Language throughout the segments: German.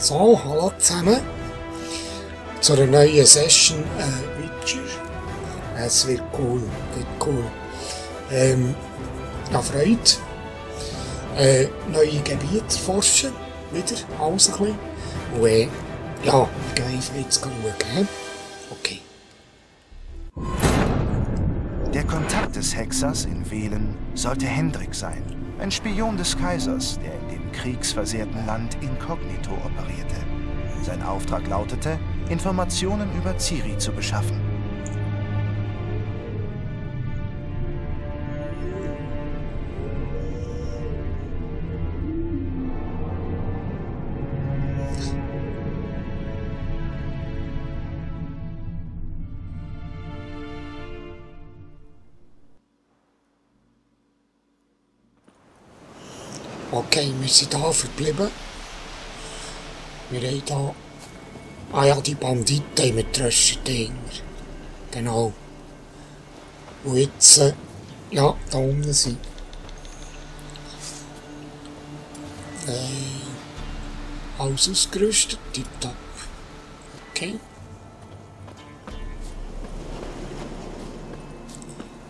So, hallo zusammen zu einer neuen Session Witcher. Es wird cool, Ja, Freude. Neue Gebiete erforschen, wieder, alles ein bisschen. Und ja, wir gehen einfach jetzt schauen. Okay. Der Kontakt des Hexers in Velen sollte Hendrik sein, ein Spion des Kaisers, der in dem kriegsversehrten Land inkognito operierte. Sein Auftrag lautete, Informationen über Ciri zu beschaffen. Okay, wir sind hier verblieben. Wir haben hier... Ah ja, die Banditen haben wir getröstet. Genau. Und jetzt... ja, da unten sind... alles ausgerüstet, tipptopp. Okay.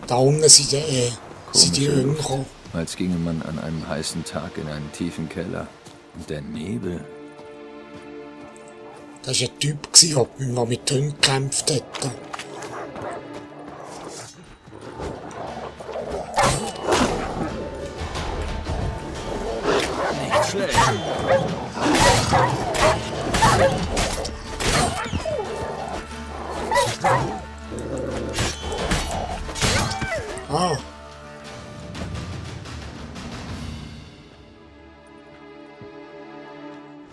Da unten sind die Jünger gekommen. Als ginge man an einem heißen Tag in einen tiefen Keller. Und der Nebel. Das war ein Typ, der mit Hunden gekämpft hat. Nicht schlecht. Ah.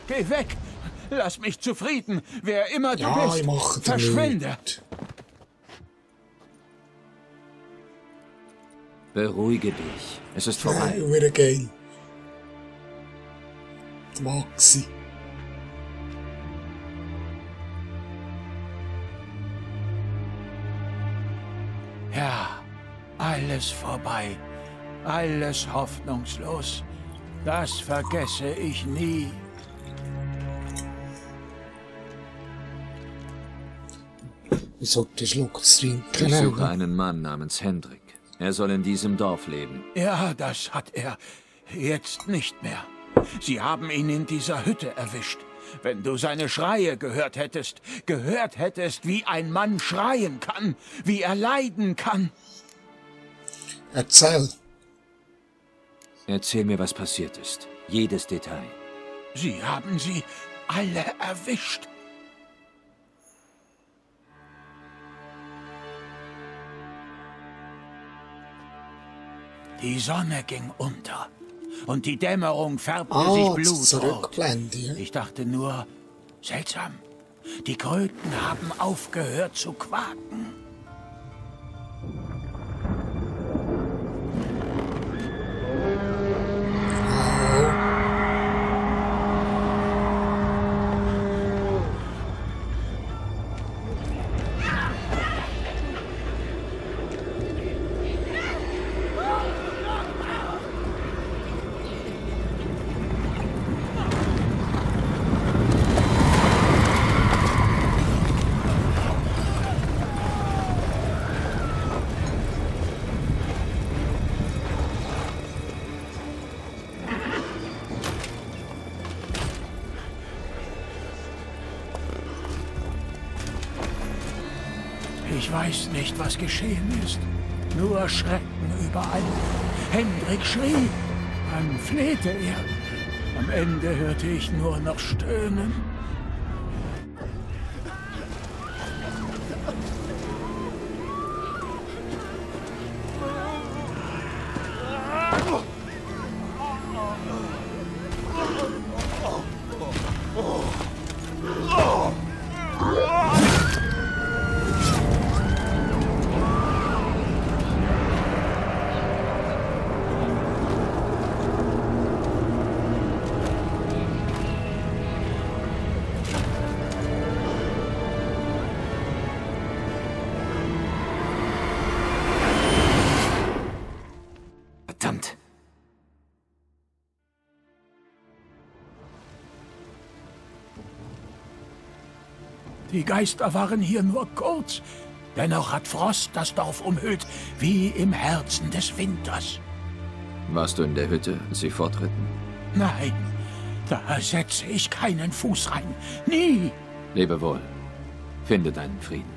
Geh weg! Lass mich zufrieden! Wer immer du Ja, bist, ich mache verschwinde! Nicht. Beruhige dich. Es ist vorbei. Ja, geil. Das mag sie. Ja, alles vorbei. Alles hoffnungslos. Das vergesse ich nie. Ich sollte einen Schluck trinken. Ich suche einen Mann namens Hendrik. Er soll in diesem Dorf leben. Ja, das hat er. Jetzt nicht mehr. Sie haben ihn in dieser Hütte erwischt. Wenn du seine Schreie gehört hättest, wie ein Mann schreien kann, wie er leiden kann. Erzähl. Erzähl mir, was passiert ist. Jedes Detail. Sie haben sie alle erwischt. Die Sonne ging unter und die Dämmerung färbte sich blutrot. Ich dachte nur, seltsam, die Kröten haben aufgehört zu quaken. Ich weiß nicht, was geschehen ist. Nur Schrecken überall. Hendrik schrie. Dann flehte er. Am Ende hörte ich nur noch Stöhnen. Verdammt! Die Geister waren hier nur kurz. Dennoch hat Frost das Dorf umhüllt, wie im Herzen des Winters. Warst du in der Hütte, als sie fortritten? Nein, da setze ich keinen Fuß rein. Nie! Lebe wohl. Finde deinen Frieden.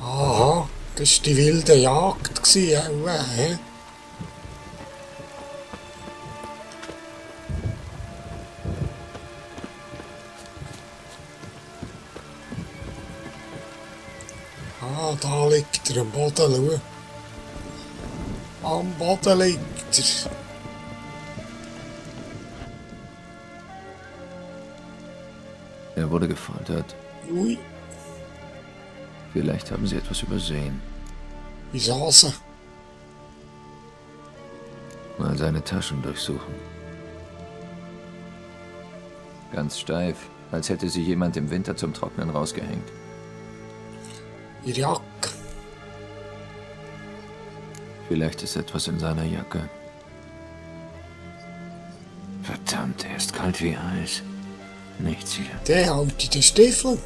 Aha, das war die wilde Jagd, hä? Ah, da liegt er am Boden, schau. Am Boden liegt er. Er wurde gefoltert. Ui, Vielleicht haben sie etwas übersehen. wie saßen. Mal seine Taschen durchsuchen. Ganz steif, als hätte sie jemand im Winter zum Trocknen rausgehängt. Ihre Jacke. Vielleicht ist etwas in seiner Jacke. Verdammt, er ist kalt wie Eis. Nichts hier. Der hält in den Stiefel.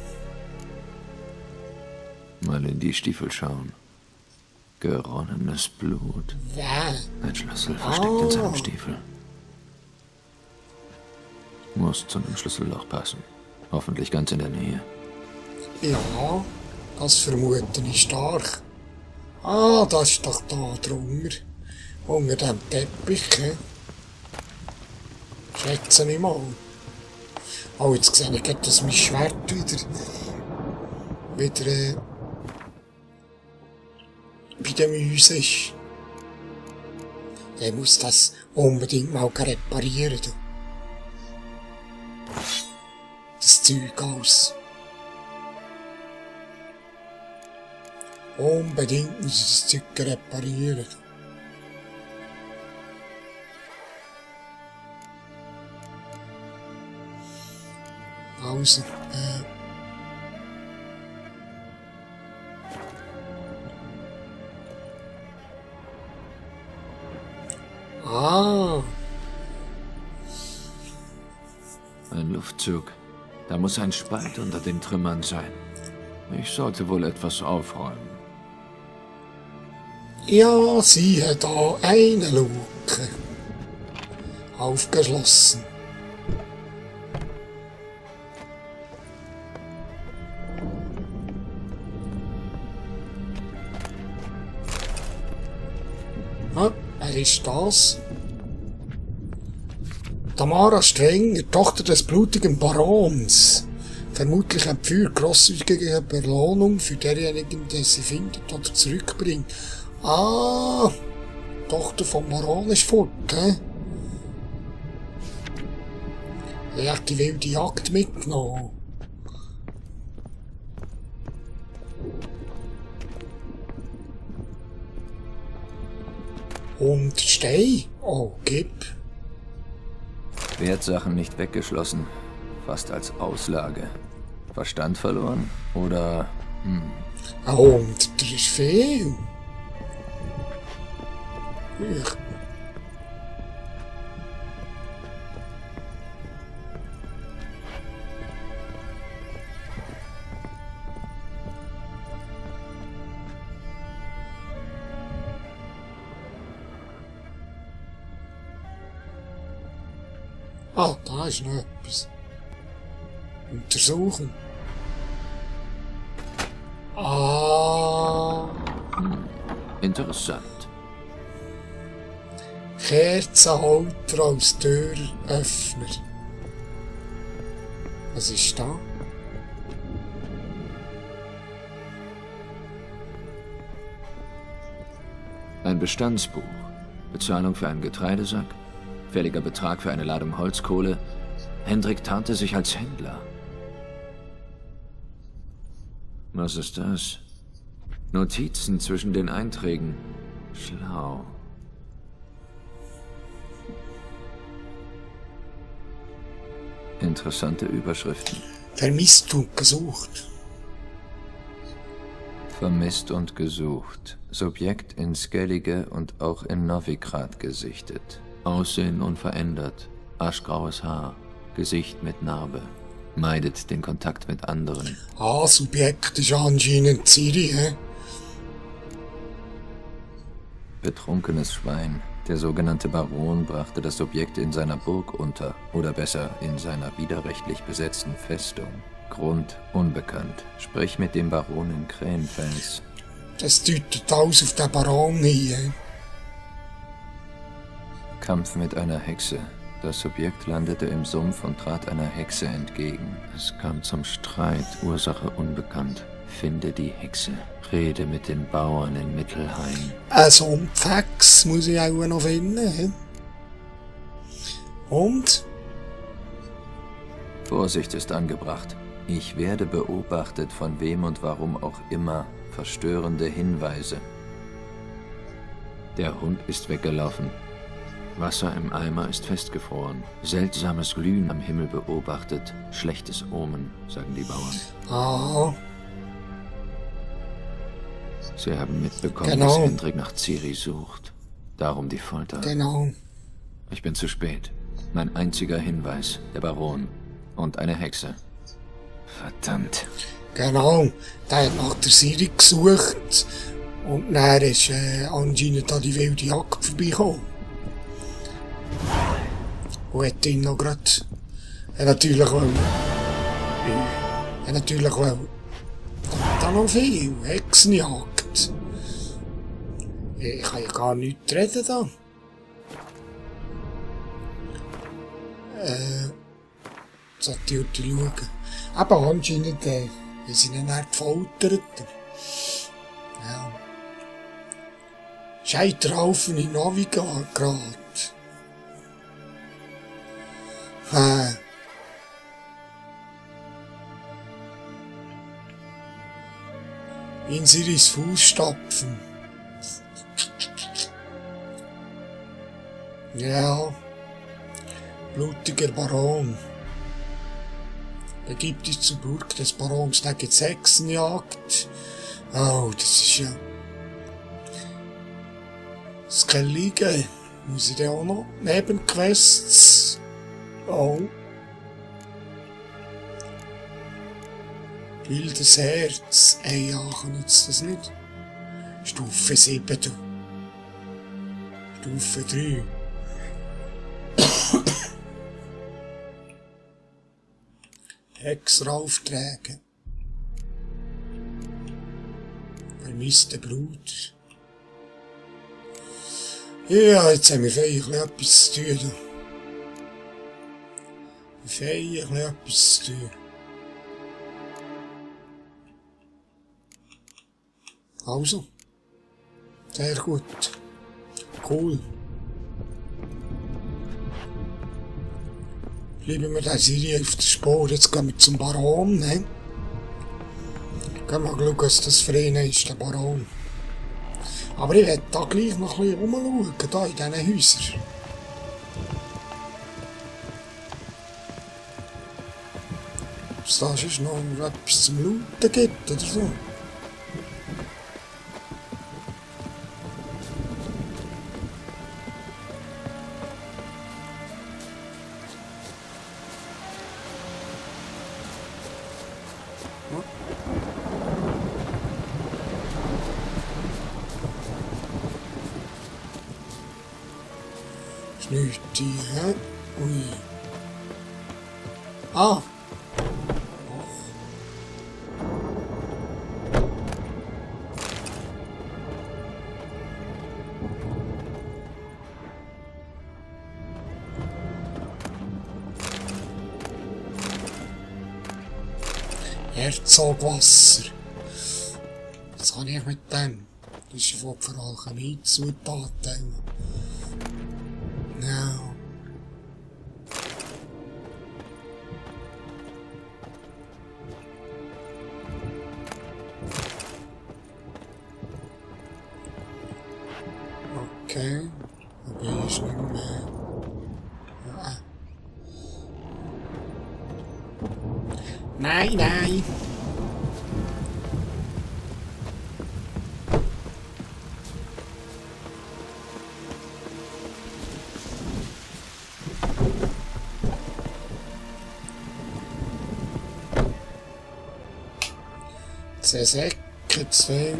Mal in die Stiefel schauen. Geronnenes Blut. Wer? Ein Schlüssel versteckt in seinem Stiefel. Muss zu einem Schlüsselloch passen. Hoffentlich ganz in der Nähe. Ja, das vermute ich stark. Ah, das ist doch da drunter. Unter dem Teppich, hä? Schätze ich mal. Oh, jetzt sehe ich, dass mein Schwert wieder bei den Mäusen ist. Der muss das unbedingt mal reparieren. Du. Das Zeug aus. Unbedingt muss ich das Zeug reparieren. Also, Ein Luftzug. Da muss ein Spalt unter den Trümmern sein. Ich sollte wohl etwas aufräumen. ja, siehe da, eine Luke. Aufgeschlossen. Ah, wer ist das? Tamara Strenger, Tochter des blutigen Barons. Vermutlich ein Pfür grosszügige Belohnung für derjenigen, der sie findet oder zurückbringt. Ah, Tochter vom Baron ist fort, hä? Er hat die wilde Jagd mitgenommen. Und Stein? Oh, gib. Wertsachen nicht weggeschlossen. Fast als Auslage. Verstand verloren? Oder... Und das ist viel. Ich. Ah, da ist noch etwas. Untersuchen. Ah. Interessant. Kerzenhalter als Türöffner. Was ist da? Ein Bestandsbuch. Bezahlung für einen Getreidesack. Fälliger Betrag für eine Ladung Holzkohle. Hendrik tarnte sich als Händler. Was ist das? Notizen zwischen den Einträgen. Schlau. Interessante Überschriften. Vermisst und gesucht. Vermisst und gesucht. Subjekt in Skellige und auch in Novigrad gesichtet. Aussehen unverändert, aschgraues Haar, Gesicht mit Narbe. Meidet den Kontakt mit anderen. Ah, Subjekt ist anscheinend Ciri, hä? Betrunkenes Schwein. Der sogenannte Baron brachte das Subjekt in seiner Burg unter, oder besser in seiner widerrechtlich besetzten Festung. Grund unbekannt. Sprich mit dem Baron in Krähenfels. Das deutet alles auf den Baron hin, hä? Kampf mit einer Hexe. Das Subjekt landete im Sumpf und trat einer Hexe entgegen. Es kam zum Streit, Ursache unbekannt. Finde die Hexe. Rede mit den Bauern in Mittelheim. Also um die Hexe muss ich auch noch finden, hä? Und? Vorsicht ist angebracht. Ich werde beobachtet, von wem und warum auch immer. Verstörende Hinweise. Der Hund ist weggelaufen. Wasser im Eimer ist festgefroren. Seltsames Glühen am Himmel beobachtet. Schlechtes Omen, sagen die Bauern. Ah. Sie haben mitbekommen, Genau. dass Hendrik nach Ciri sucht. Darum die Folter. Genau. Ich bin zu spät. Mein einziger Hinweis, der Baron. Und eine Hexe. Verdammt. Genau. Der hat nach der Ciri gesucht. Und dann ist anscheinend an die wilde Jagd vorbeigekommen. Und hat ihn noch grad... natürlich wollen. Natürlich wollen. Da noch viel. Hexenjagd. Ich kann ja gar nichts reden da. Sollte ich schauen. Aber anscheinend, wir sind ihn dann gefoltert. Ja. Scheiterhaufen in Navigat gerade. In Ciris Fußstapfen. Ja. Blutiger Baron. Begibt dich zur Burg des Barons, da gibt's Hexenjagd. Oh, das ist ja... Das kann liegen. Muss ich dann auch noch Nebenquests... Oh. Wildes Herz. Ey, ja, kann jetzt das nicht. Stufe 7, du. Stufe 3. Hexeraufträge. Vermisste Brut. Ja, jetzt haben wir feierlich etwas zu tun. Feierlich etwas zu tun. Also. Sehr gut. Cool. Bleiben wir der Serie auf der Spur. Jetzt gehen wir zum Baron, ne? Gehen wir schauen, was das für einen ist, der Baron. Aber ich werde da gleich noch ein bisschen rumschauen, da in diesen Häusern. Ob es da sonst noch etwas zum Looten gibt oder so. Ist nichts hier, hä? Ui. Ah! Herzogwasser. Was kann ich mit dem? Das ist ja für Alchemie Zutaten. No. Okay. Aber ist nicht mehr. Ja. Nein, nein. 6 Säcke, 2.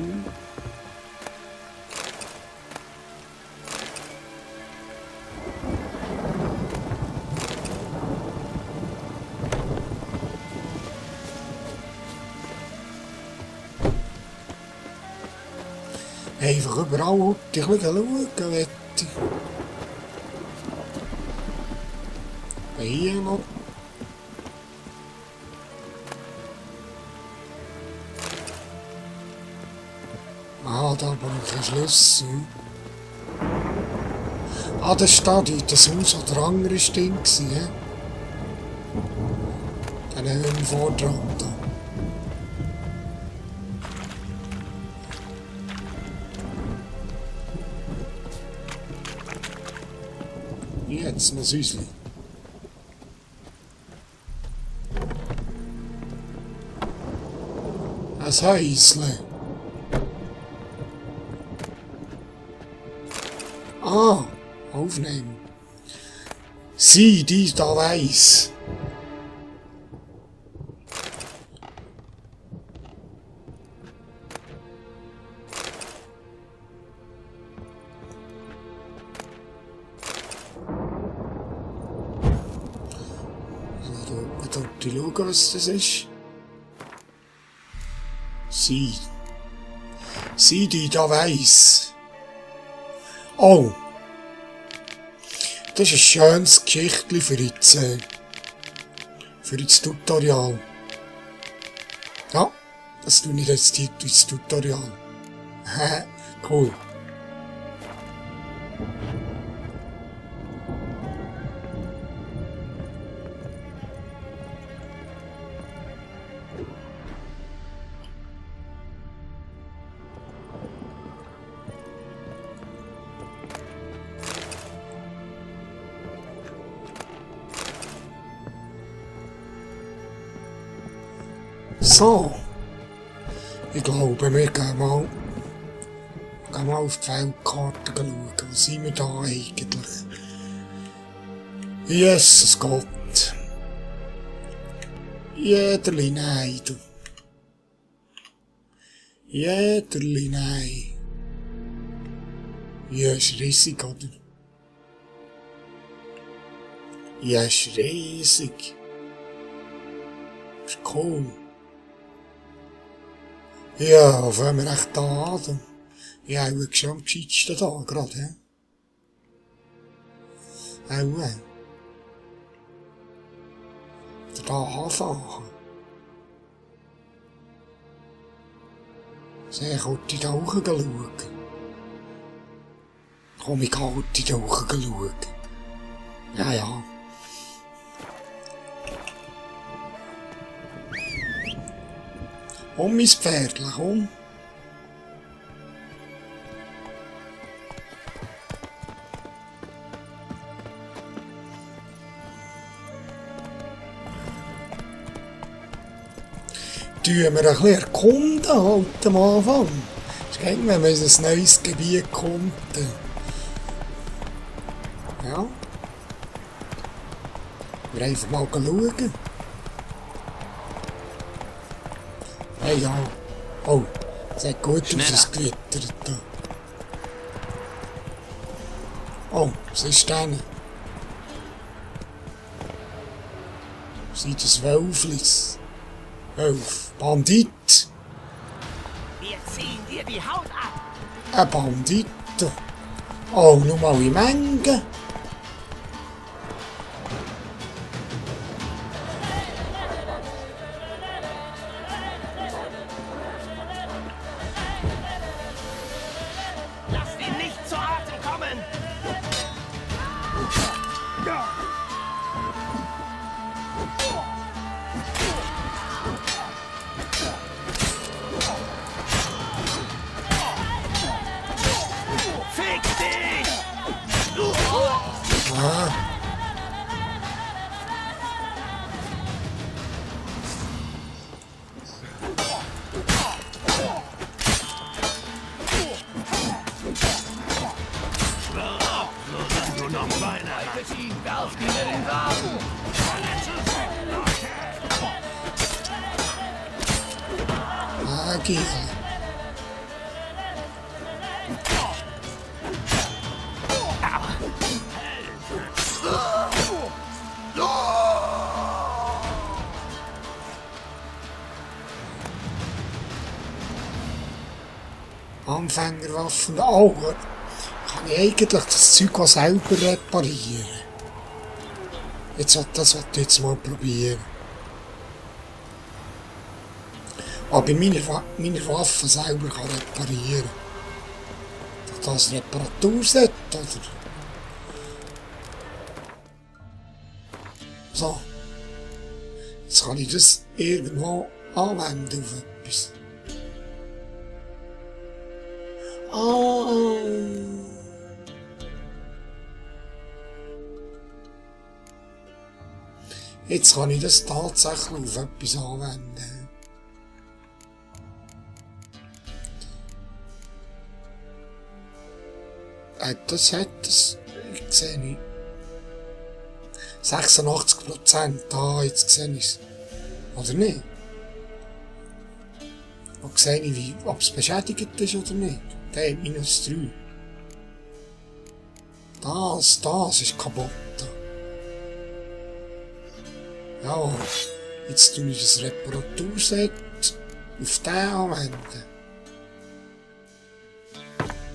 Einfach überall ein bisschen schauen, wette ich. Hier noch. Ah, da aber noch ein Schlüssel. Ah, das steht in das Haus, wo der andere Ding war. Dann haben wir einen Vordrang da. Jetzt noch Süßli. Ein Häusle. Ah, aufnehmen. Sie, die da weiss. Ich schaue, was das ist. Sie, die da weiss. Oh! Das ist ein schönes Geschichtli für das Tutorial. Ja, das tue ich jetzt ins Tutorial. Cool. So, ich glaube, wir gehen mal auf die Weltkarte schauen. Was sind wir da eigentlich? Jesus Gott. Jederli nein, du. Jederli nein. Ja, ist riesig, oder? Ja, ist riesig. Ist cool. Ja, fangen wir echt da an. Ja, ich habe schon am gescheitsten da, gerade, hä? Auch, da anfangen. Sehr gut in die Augen schauen. Komm, ich kann gut in die Augen schauen. Ja, ja. Komm, mein Pferdchen, komm. Tun wir ein bisschen erkunden halt am Anfang. Es geht, wenn man in ein neues Gebiet kommt. Ja. Wir einfach mal schauen. Hey, ja. Oh, es sieht gut aus, es gewittert da. Oh, was ist denn? Sind das Wölflis? Wölf. Bandit? Wir ziehen dir die Haut ab! Ein Bandit? Oh, nur mal in Menge. gehen. Anfängerwaffen. Oh, kann ich eigentlich das Zeug auch selber reparieren? Das wollte ich jetzt mal probieren. Aber meine Waffe selber kann reparieren. Das Reparaturset, oder? So. Jetzt kann ich das irgendwo anwenden auf etwas. Ah. Jetzt kann ich das tatsächlich auf etwas anwenden. Das hat es, ich sehe nicht. 86%, jetzt sehe ich es. Oder nicht? Und sehe ich, ob es beschädigt ist oder nicht. Der hat -3. Das ist kaputt. Ja, jetzt tue ich das Reparaturset auf den anwenden.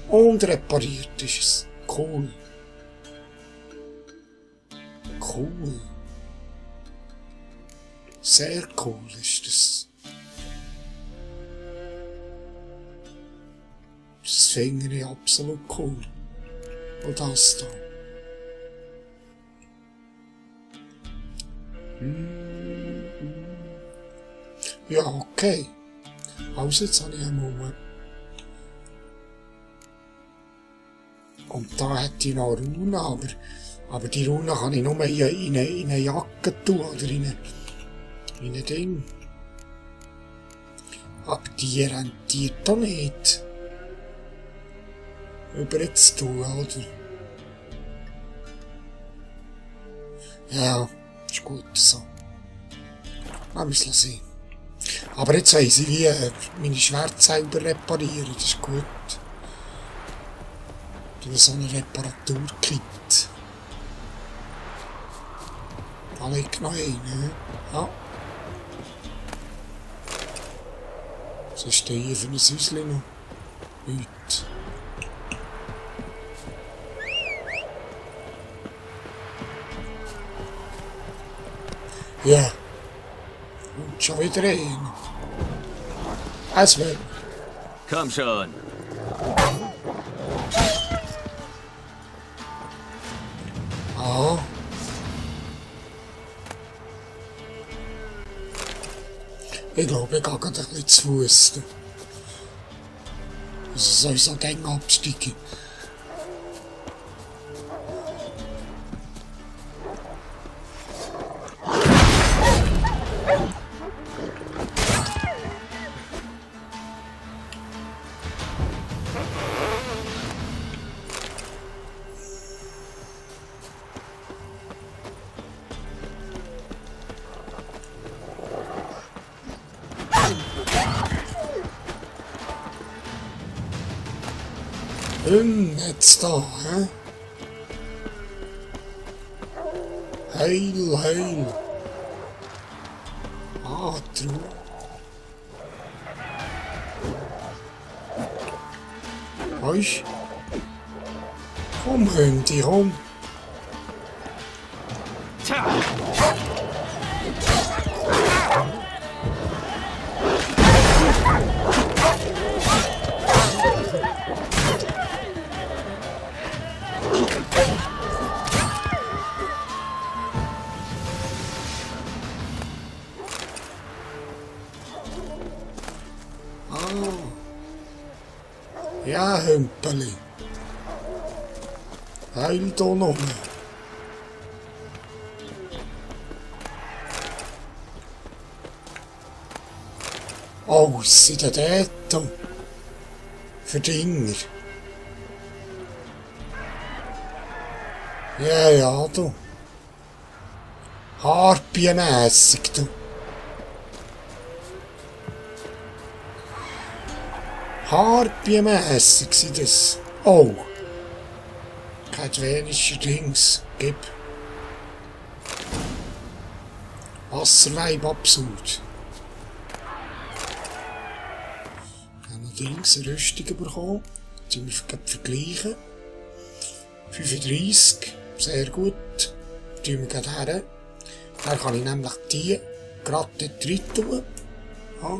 Und repariert ist es. Cool. Cool. Sehr cool ist das. Das finde ich absolut cool. Und das da. Ja, okay. Also jetzt habe ich einmal. Und da hätte ich noch Runen, aber die Runen kann ich nur in eine Jacke tun oder in ein Ding. Aber die rentiert doch nicht. Über jetzt tun, oder? Ja, ist gut so. Lass mich sehen. Aber jetzt weiss ich, wie meine Schwert selber reparieren. Das ist gut. Durch so eine Reparaturkit. Da liegt noch eine. Ja. Was ist denn hier für ein Häuschen noch? Nichts. Ja. Und schon wieder ein. Es wird. Komm schon. Ah. Ich glaube, ich gehe gerade ein bisschen zu Fuß. Also soll ich so Dinge absteigen. Jetzt da, hä? Heil, heil. Ah, true. Weißt? Komm, Hündi, komm. Ja, Hümpeli. Heil da noch. Oh, sind denn dort? Für Dinger. Ja, ja, du. Harpienmässig, du. Harpiemässig sind das. Oh. Kein dänischer Dings. Gib. Wasserweib absurd. Ich habe noch Dings, eine Rüstung bekommen. Die wir vergleichen. 35. Sehr gut. Die wir gerade her. Dann kann ich nämlich die gerade dort rein tun. Ja.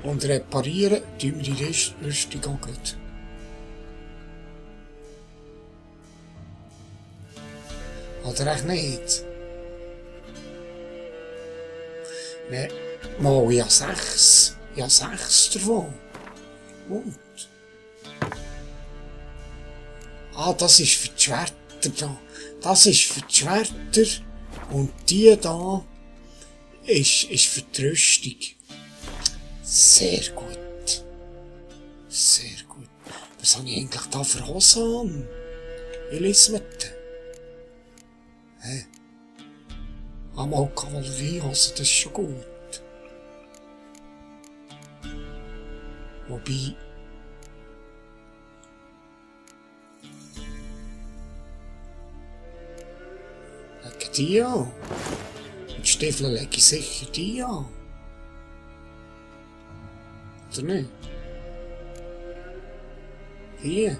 Und reparieren, tun wir die Rüstung auch gut. Oder echt nicht? Nein, mal, ich habe 6. Ich habe 6 davon. Und? Ah, das ist für die Schwerter da. Das ist für die Schwerter. Und die da ist für die Rüstung. Sehr gut. Sehr gut. Was habe ich eigentlich da für Hosen an? Wie liest man denn? Hä? Einmal Kavalleriehose, das ist schon gut. Wobei... Lege die an. Und die Stiefel lege ich sicher die an. Oder nicht? Hier.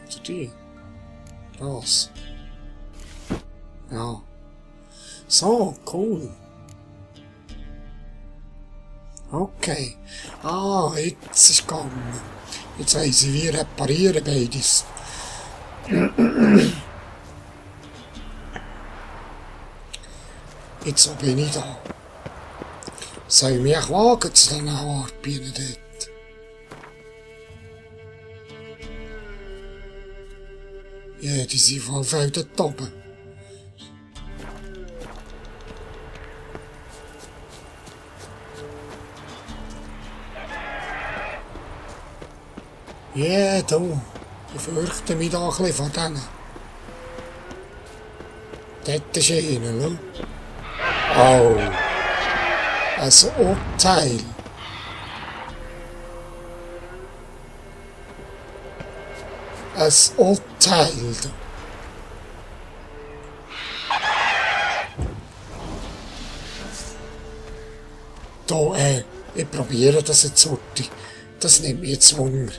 Oder die. Das. Ja. So, cool. Okay. Ah, jetzt ist gegangen. Jetzt weiss ich, wie reparieren beides. Jetzt bin ich da. Soll ich mich wagen zu diesen Harpien dort? Ja, die sind voll dort oben. Ja, du. Ich fürchte mich da ein bisschen vor denen. Dort ist einer, ne? Oh. Ein Urteil. Ein Urteil. Da, ich probiere das jetzt heute. Das nimmt mir jetzt Hunger.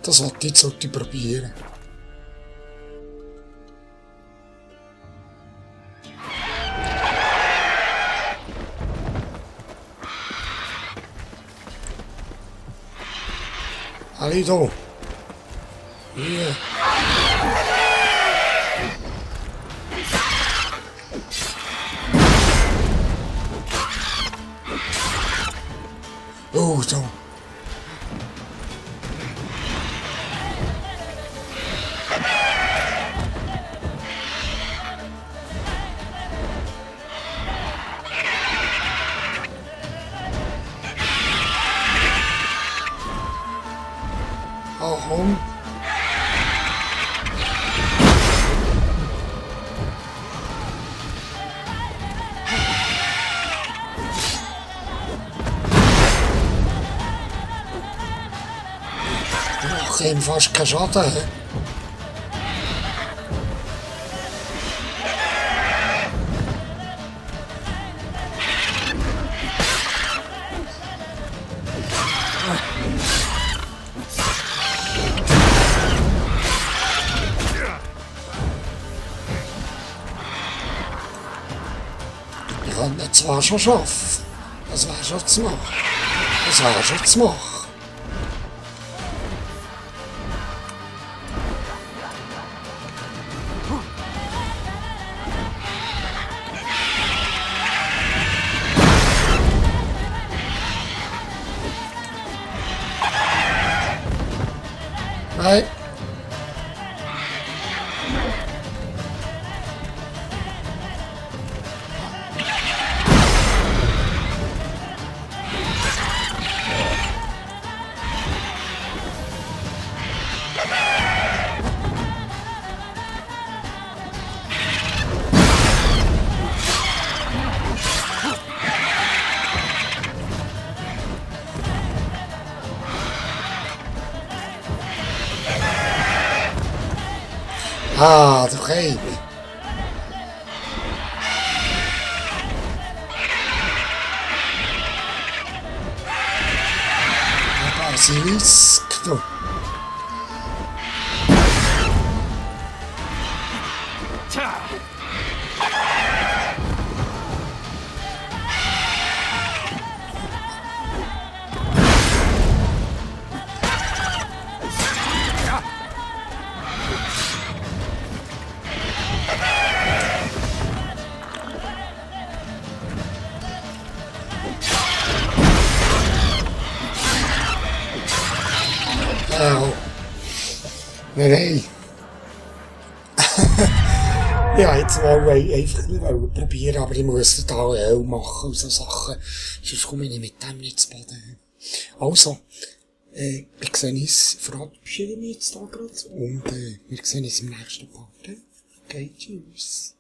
Das wollte ich jetzt heute probieren. Alle da. Hier. Oh, da. Warum? Ich mache ihm fast keinen Schaden. Ich kann es zwar schon schaffen. Das wäre schon zu machen. Das wäre schon zu machen. Nein. Ah, doch hey. Basilisk, du. Tja. Oh. Nein. Ja, jetzt mal einfach probieren, aber ich muss da auch machen und so Sachen. Sonst komme ich mit dem nicht zu Boden. Also, wir sehen uns, verabschieden wir jetzt da gerade und wir sehen uns im nächsten Part. Okay, tschüss.